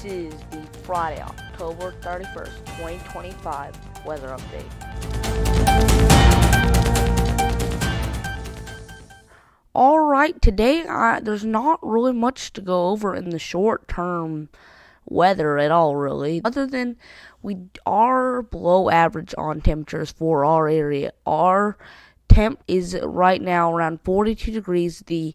This is the Friday, October 31st, 2025 weather update. Alright, today there's not really much to go over in the short term weather at all, really, other than we are below average on temperatures for our area. Our temp is right now around 42 degrees. The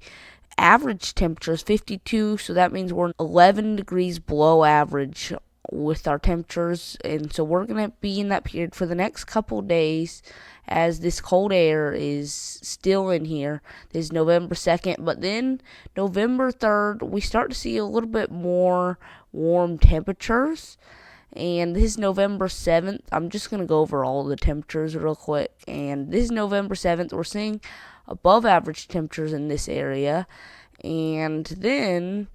average temperature is 52, so that means we're 11 degrees below average with our temperatures, and so we're going to be in that period for the next couple days as this cold air is still in here. This is November 2nd, but then November 3rd we start to see a little bit more warm temperatures, and this is November 7th. I'm just going to go over all the temperatures real quick, and this is November 7th. We're seeing above average temperatures in this area, and then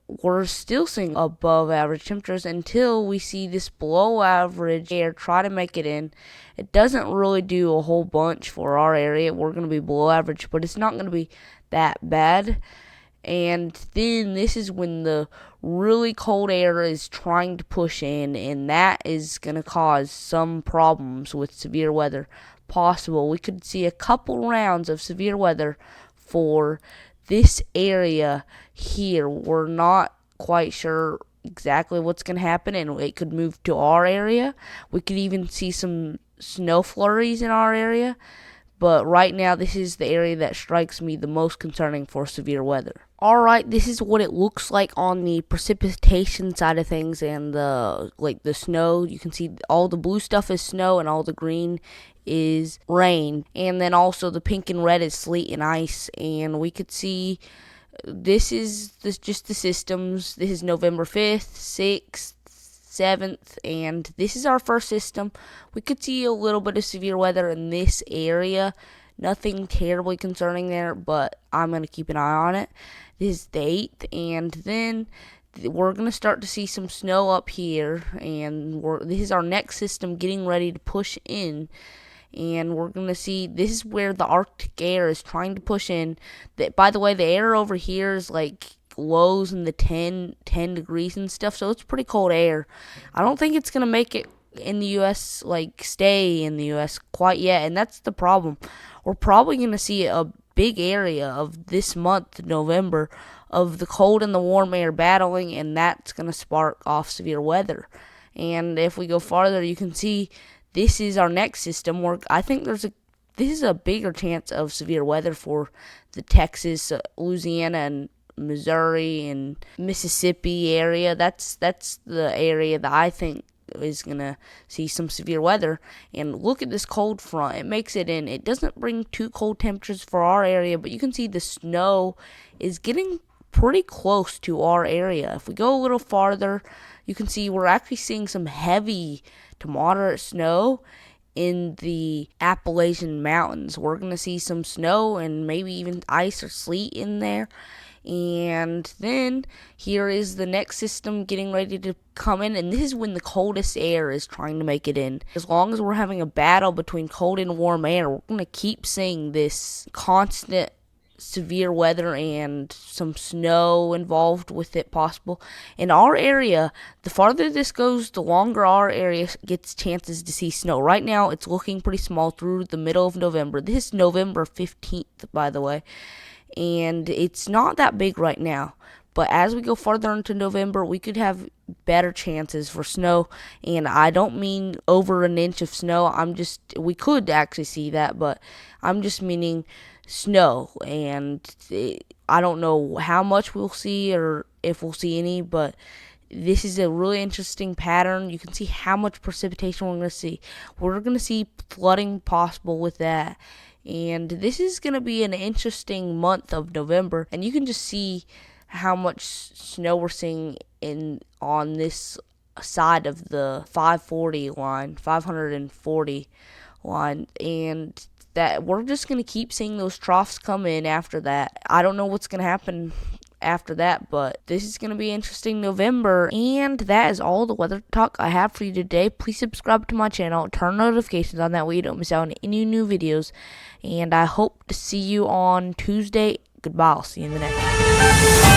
we're still seeing above average temperatures until we see this below average air try to make it in. It doesn't really do a whole bunch for our area. We're going to be below average, but it's not going to be that bad. And then this is when the really cold air is trying to push in, and that is going to cause some problems with severe weather possible. We could see a couple rounds of severe weather for this area here. We're not quite sure exactly what's going to happen, and it could move to our area. We could even see some snow flurries in our area, but right now this is the area that strikes me the most concerning for severe weather. Alright, this is what it looks like on the precipitation side of things, and the snow. You can see all the blue stuff is snow and all the green is rain, and then also the pink and red is sleet and ice. And we could see this is just the systems. This is November 5th, 6th, 7th, and this is our first system. We could see a little bit of severe weather in this area. Nothing terribly concerning there, but I'm going to keep an eye on it. This is the 8th, and then we're going to start to see some snow up here, and this is our next system getting ready to push in. And we're going to see, this is where the Arctic air is trying to push in. By the way, the air over here is like lows in the 10 degrees and stuff, so it's pretty cold air. I don't think it's going to make it in the U.S., stay in the U.S. quite yet, and that's the problem. We're probably going to see a big area of this month, November, of the cold and the warm air battling, and that's going to spark off severe weather. And if we go farther, you can see this is our next system where I think this is a bigger chance of severe weather for the Texas, Louisiana, and Missouri and Mississippi area. That's the area that I think is going to see some severe weather. And look at this cold front. It makes it in. It doesn't bring too cold temperatures for our area, but you can see the snow is getting pretty close to our area. If we go a little farther, you can see we're actually seeing some heavy to moderate snow in the Appalachian Mountains. We're going to see some snow and maybe even ice or sleet in there. And then here is the next system getting ready to come in, and this is when the coldest air is trying to make it in. As long as we're having a battle between cold and warm air, we're going to keep seeing this constant severe weather and some snow involved with it possible. In our area, the farther this goes, the longer our area gets chances to see snow. Right now, it's looking pretty small through the middle of November. This is November 15th, by the way, and it's not that big right now. But as we go farther into November, we could have better chances for snow. And I don't mean over an inch of snow. We could actually see that, but I'm just meaning snow. And I don't know how much we'll see or if we'll see any, but this is a really interesting pattern. You can see how much precipitation we're going to see. We're going to see flooding possible with that. And this is going to be an interesting month of November. And you can just see how much snow we're seeing on this side of the 540 line, and that we're just going to keep seeing those troughs come in after that. I don't know what's going to happen after that, but this is going to be interesting November. And that is all the weather talk I have for you today. Please subscribe to my channel, turn notifications on, that way you don't miss out on any new videos, and I hope to see you on Tuesday. Goodbye. I'll see you in the next one.